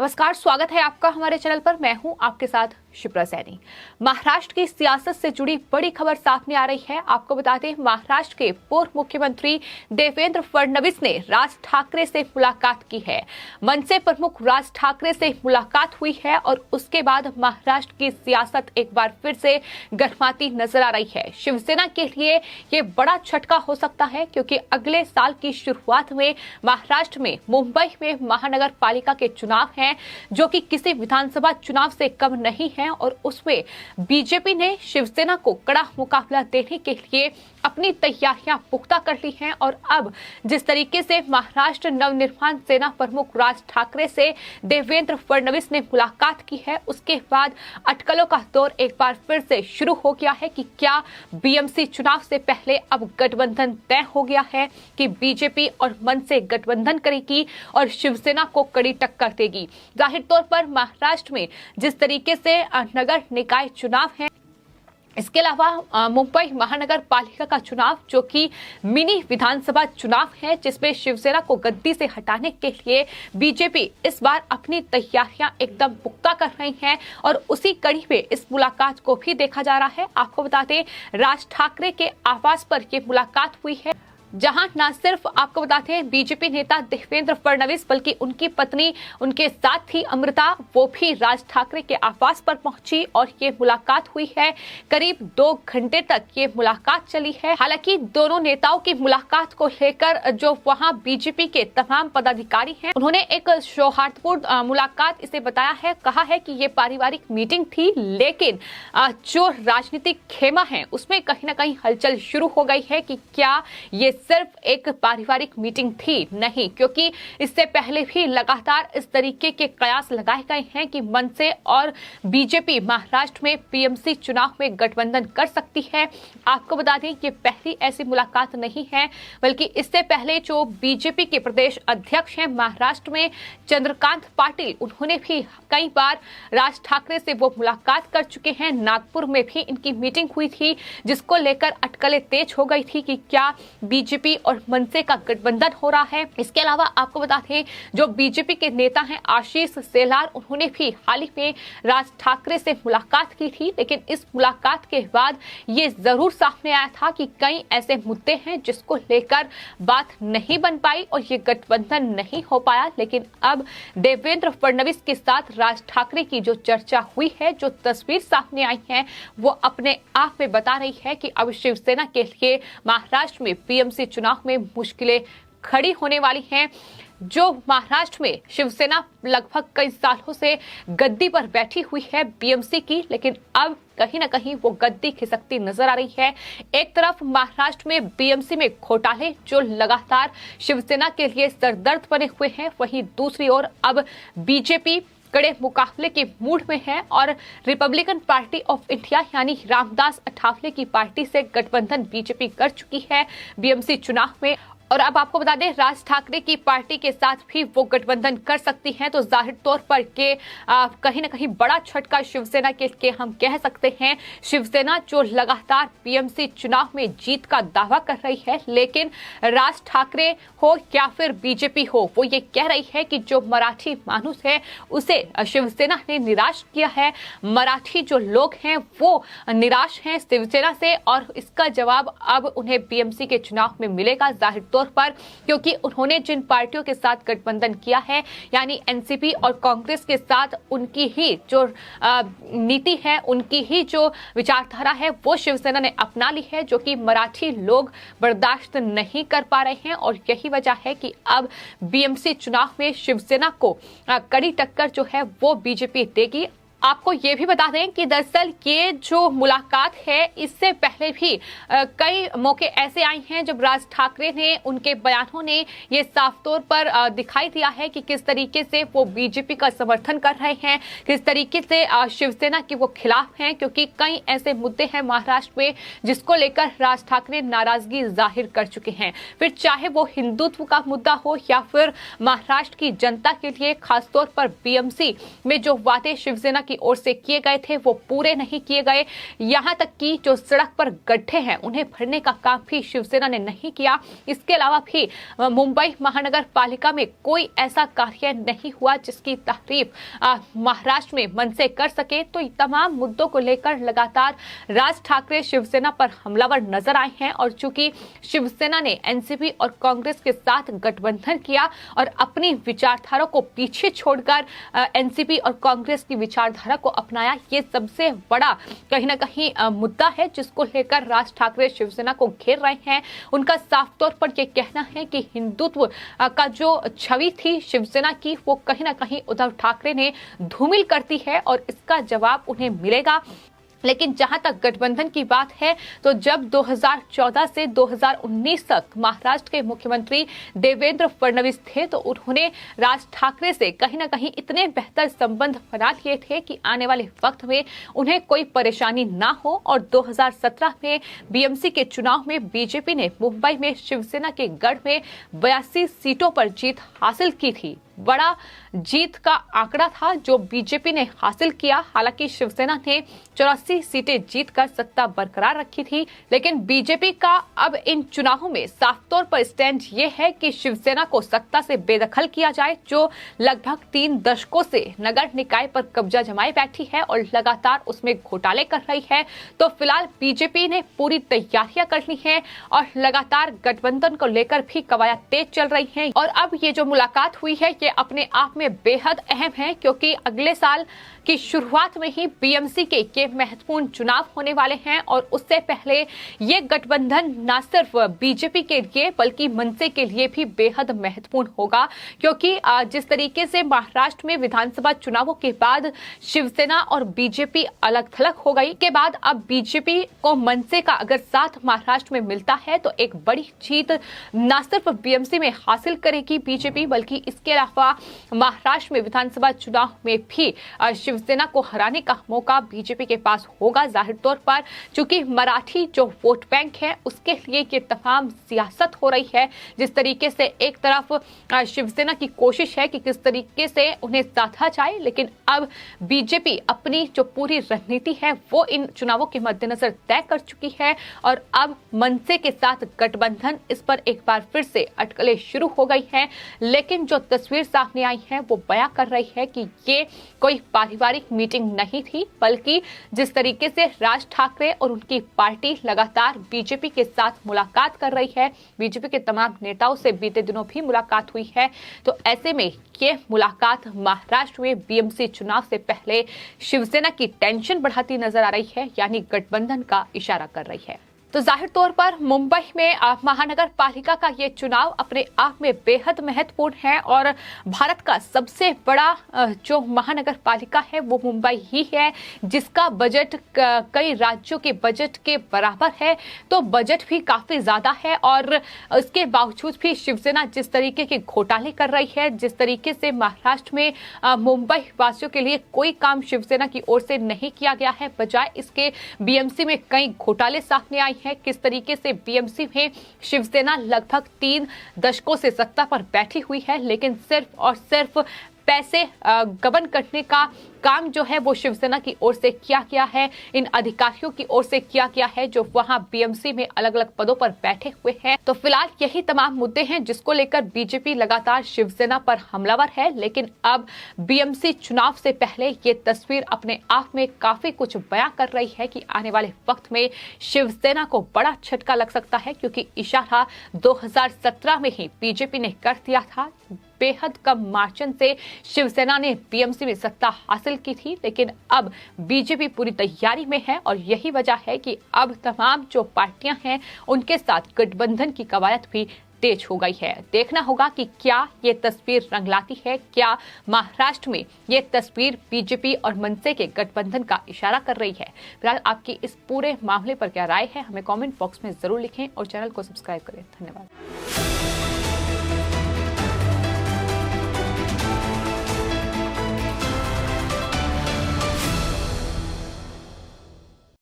नमस्कार, स्वागत है आपका हमारे चैनल पर। मैं हूं आपके साथ शिप्रा सैनी। महाराष्ट्र की सियासत से जुड़ी बड़ी खबर सामने आ रही है। आपको बता दें, महाराष्ट्र के पूर्व मुख्यमंत्री देवेंद्र फडणवीस ने राज ठाकरे से मुलाकात की है। मनसे प्रमुख राज ठाकरे से मुलाकात हुई है और उसके बाद महाराष्ट्र की सियासत एक बार फिर से गर्माती नजर आ रही है। शिवसेना के लिए ये बड़ा झटका हो सकता है, क्योंकि अगले साल की शुरुआत में महाराष्ट्र में मुंबई में महानगर पालिका के चुनाव हैं, जो कि किसी विधानसभा चुनाव से कम नहीं है। और उसमें बीजेपी ने शिवसेना को कड़ा मुकाबला देने के लिए अपनी तैयारियां पुख्ता कर ली हैं। और अब जिस तरीके से महाराष्ट्र नवनिर्माण सेना प्रमुख राज ठाकरे से देवेंद्र फडणवीस ने मुलाकात की है, उसके बाद अटकलों का दौर एक बार फिर से शुरू हो गया है कि क्या बीएमसी चुनाव से पहले अब गठबंधन तय हो गया है कि बीजेपी और मनसे गठबंधन करेगी और शिवसेना को कड़ी टक्कर देगी। जाहिर तौर पर महाराष्ट्र में जिस तरीके से नगर निकाय चुनाव है, इसके अलावा मुंबई महानगर पालिका का चुनाव, जो कि मिनी विधानसभा चुनाव है, जिसमें शिवसेना को गद्दी से हटाने के लिए बीजेपी इस बार अपनी तैयारियां एकदम पुख्ता कर रही है। और उसी कड़ी में इस मुलाकात को भी देखा जा रहा है। आपको बता दें, राज ठाकरे के आवास पर यह मुलाकात हुई है, जहां न सिर्फ आपको बताते हैं बीजेपी नेता देवेंद्र फडणवीस, बल्कि उनकी पत्नी उनके साथ थी अमृता, वो भी राज ठाकरे के आवास पर पहुंची और ये मुलाकात हुई है। करीब 2 घंटे तक ये मुलाकात चली है। हालांकि दोनों नेताओं की मुलाकात को लेकर जो वहां बीजेपी के तमाम पदाधिकारी हैं, उन्होंने एक सौहार्दपूर्ण मुलाकात इसे बताया है। कहा है कि ये पारिवारिक मीटिंग थी, लेकिन जो राजनीतिक खेमा है उसमें कहीं ना कहीं हलचल शुरू हो गई है कि क्या ये सिर्फ एक पारिवारिक मीटिंग थी। नहीं, क्योंकि इससे पहले भी लगातार इस तरीके के कयास लगाए गए हैं कि मनसे और बीजेपी महाराष्ट्र में पीएमसी चुनाव में गठबंधन कर सकती है। आपको बता दें कि पहली ऐसी मुलाकात नहीं है, बल्कि इससे पहले जो बीजेपी के प्रदेश अध्यक्ष हैं महाराष्ट्र में, चंद्रकांत पाटिल, उन्होंने भी कई बार राज ठाकरे से वो मुलाकात कर चुके हैं। नागपुर में भी इनकी मीटिंग हुई थी, जिसको लेकर अटकलें तेज हो गई थी कि क्या बीजेपी और मनसे का गठबंधन हो रहा है। इसके अलावा आपको बता दें, जो बीजेपी के नेता हैं आशीष सेलार, उन्होंने भी हाल ही में राज ठाकरे से मुलाकात की थी। लेकिन इस मुलाकात के बाद ये जरूर सामने आया था कि कई ऐसे मुद्दे हैं जिसको लेकर बात नहीं बन पाई और ये गठबंधन नहीं हो पाया। लेकिन अब देवेंद्र फडणवीस के साथ राज ठाकरे की जो चर्चा हुई है, जो तस्वीर सामने आई है, वो अपने आप में बता रही है कि अब शिवसेना के लिए महाराष्ट्र में पीएमसी चुनाव में मुश्किलें खड़ी होने वाली हैं। जो महाराष्ट्र में शिवसेना लगभग कई सालों से गद्दी पर बैठी हुई है बीएमसी की, लेकिन अब कहीं ना कहीं वो गद्दी खिसकती नजर आ रही है। एक तरफ महाराष्ट्र में बीएमसी में घोटाले जो लगातार शिवसेना के लिए सरदर्द बने हुए हैं, वहीं दूसरी ओर अब बीजेपी कड़े मुकाबले के मूड में है और रिपब्लिकन पार्टी ऑफ इंडिया यानी रामदास अठावले की पार्टी से गठबंधन बीजेपी कर चुकी है बीएमसी चुनाव में। और अब आपको बता दें, राज ठाकरे की पार्टी के साथ भी वो गठबंधन कर सकती हैं। तो जाहिर तौर पर के कहीं ना कहीं बड़ा झटका शिवसेना के हम कह सकते हैं। शिवसेना जो लगातार पीएमसी चुनाव में जीत का दावा कर रही है, लेकिन राज ठाकरे हो या फिर बीजेपी हो, वो ये कह रही है कि जो मराठी मानुस है उसे शिवसेना ने निराश किया है। मराठी जो लोग हैं वो निराश हैं शिवसेना से, और इसका जवाब अब उन्हें बीएमसी के चुनाव में मिलेगा। जाहिर तौर पर क्योंकि उन्होंने जिन पार्टियों के साथ गठबंधन किया है, यानी एनसीपी और कांग्रेस के साथ, उनकी ही जो नीति है, उनकी ही जो विचारधारा है, वो शिवसेना ने अपना ली है, जो कि मराठी लोग बर्दाश्त नहीं कर पा रहे हैं। और यही वजह है कि अब बीएमसी चुनाव में शिवसेना को कड़ी टक्कर जो है वो बीजेपी देगी। आपको ये भी बता दें कि दरअसल ये जो मुलाकात है, इससे पहले भी कई मौके ऐसे आए हैं जब राज ठाकरे ने, उनके बयानों ने ये साफ तौर पर दिखाई दिया है कि किस तरीके से वो बीजेपी का समर्थन कर रहे हैं, किस तरीके से शिवसेना के वो खिलाफ हैं। क्योंकि कई ऐसे मुद्दे हैं महाराष्ट्र में जिसको लेकर राज ठाकरे नाराजगी जाहिर कर चुके हैं। फिर चाहे वो हिंदुत्व का मुद्दा हो या फिर महाराष्ट्र की जनता के लिए खासतौर पर बीएमसी में जो वादे शिवसेना की की ओर से किए गए थे वो पूरे नहीं किए गए। यहां तक कि जो सड़क पर गड्ढे हैं उन्हें भरने का काम भी शिवसेना ने नहीं किया। इसके अलावा भी मुंबई महानगर पालिका में कोई ऐसा कार्य नहीं हुआ जिसकी तारीफ महाराष्ट्र में मन से कर सके। तो तमाम मुद्दों को लेकर लगातार राज ठाकरे शिवसेना पर हमलावर नजर आए हैं और चूंकि शिवसेना ने एनसीपी और कांग्रेस के साथ गठबंधन किया और अपनी विचारधारा को पीछे छोड़कर एनसीपी और कांग्रेस की विचारधारा को अपनाया, ये सबसे बड़ा कहीं ना कहीं मुद्दा है जिसको लेकर राज ठाकरे शिवसेना को घेर रहे हैं। उनका साफ तौर पर यह कहना है कि हिंदुत्व का जो छवि थी शिवसेना की वो कहीं ना कहीं उद्धव ठाकरे ने धूमिल करती है और इसका जवाब उन्हें मिलेगा। लेकिन जहां तक गठबंधन की बात है तो जब 2014 से 2019 तक महाराष्ट्र के मुख्यमंत्री देवेंद्र फडणवीस थे तो उन्होंने राज ठाकरे से कहीं ना कहीं इतने बेहतर संबंध बना लिए थे कि आने वाले वक्त में उन्हें कोई परेशानी ना हो। और 2017 में बीएमसी के चुनाव में बीजेपी ने मुंबई में शिवसेना के गढ़ में 82 सीटों पर जीत हासिल की थी। बड़ा जीत का आंकड़ा था जो बीजेपी ने हासिल किया। हालांकि शिवसेना ने 84 सीटें जीतकर सत्ता बरकरार रखी थी, लेकिन बीजेपी का अब इन चुनावों में साफ तौर पर स्टैंड ये है कि शिवसेना को सत्ता से बेदखल किया जाए, जो लगभग 3 दशकों से नगर निकाय पर कब्जा जमाए बैठी है और लगातार उसमें घोटाले कर रही है। तो फिलहाल बीजेपी ने पूरी तैयारियां कर ली हैं और लगातार गठबंधन को लेकर भी कवायद तेज चल रही है। और अब ये जो मुलाकात हुई है ये अपने आप में बेहद अहम है, क्योंकि अगले साल की शुरुआत में ही बीएमसी के ये महत्वपूर्ण चुनाव होने वाले हैं और उससे पहले ये गठबंधन न सिर्फ बीजेपी के लिए बल्कि मनसे के लिए भी बेहद महत्वपूर्ण होगा। क्योंकि जिस तरीके से महाराष्ट्र में विधानसभा चुनावों के बाद शिवसेना और बीजेपी अलग थलग हो गई के बाद अब बीजेपी को मनसे का अगर साथ महाराष्ट्र में मिलता है तो एक बड़ी जीत न सिर्फ बीएमसी में हासिल करेगी बीजेपी, बल्कि इसके अलावा महाराष्ट्र में विधानसभा चुनाव में भी शिवसेना को हराने का मौका बीजेपी के पास होगा। जाहिर तौर पर चूंकि मराठी जो वोट बैंक है उसके लिए ये तमाम सियासत हो रही है। जिस तरीके से एक तरफ शिवसेना की कोशिश है कि किस तरीके से उन्हें साधा जाए, लेकिन अब बीजेपी अपनी जो पूरी रणनीति है वो इन चुनावों के मद्देनजर तय कर चुकी है और अब मनसे के साथ गठबंधन, इस पर एक बार फिर से अटकलें शुरू हो गई हैं। लेकिन जो तस्वीर सामने आई है वो बयां कर रही है कि ये कोई पारिवारिक मीटिंग नहीं थी, बल्कि जिस तरीके से राज ठाकरे और उनकी पार्टी लगातार बीजेपी के साथ मुलाकात कर रही है, बीजेपी के तमाम नेताओं से बीते दिनों भी मुलाकात हुई है, तो ऐसे में ये मुलाकात महाराष्ट्र में बीएमसी चुनाव से पहले शिवसेना की टेंशन बढ़ाती नजर आ रही है, यानी गठबंधन का इशारा कर रही है। तो जाहिर तौर पर मुंबई में महानगर पालिका का ये चुनाव अपने आप में बेहद महत्वपूर्ण है और भारत का सबसे बड़ा जो महानगर पालिका है वो मुंबई ही है, जिसका बजट कई राज्यों के बजट के बराबर है। तो बजट भी काफी ज्यादा है और इसके बावजूद भी शिवसेना जिस तरीके के घोटाले कर रही है, जिस तरीके से महाराष्ट्र में मुंबई वासियों के लिए कोई काम शिवसेना की ओर से नहीं किया गया है, बजाय इसके बीएमसी में कई घोटाले सामने आए है। किस तरीके से बीएमसी में शिवसेना लगभग 3 दशकों से सत्ता पर बैठी हुई है, लेकिन सिर्फ और सिर्फ पैसे गबन करने का काम जो है वो शिवसेना की ओर से किया गया है, इन अधिकारियों की ओर से किया गया है जो वहां बीएमसी में अलग अलग पदों पर बैठे हुए हैं। तो फिलहाल यही तमाम मुद्दे हैं जिसको लेकर बीजेपी लगातार शिवसेना पर हमलावर है। लेकिन अब बीएमसी चुनाव से पहले ये तस्वीर अपने आप में काफी कुछ बयां कर रही है कि आने वाले वक्त में शिवसेना को बड़ा झटका लग सकता है, क्योंकि इशारा 2017 में ही बीजेपी ने कर दिया था। बेहद कम मार्जिन से शिवसेना ने बीएमसी में सत्ता हासिल की थी, लेकिन अब बीजेपी पूरी तैयारी में है और यही वजह है कि अब तमाम जो पार्टियां हैं उनके साथ गठबंधन की कवायद भी तेज हो गई है। देखना होगा कि क्या ये तस्वीर रंग लाती है, क्या महाराष्ट्र में ये तस्वीर बीजेपी और मनसे के गठबंधन का इशारा कर रही है। फिलहाल आपकी इस पूरे मामले पर क्या राय है हमें कमेंट बॉक्स में जरूर लिखें और चैनल को सब्सक्राइब करें। धन्यवाद।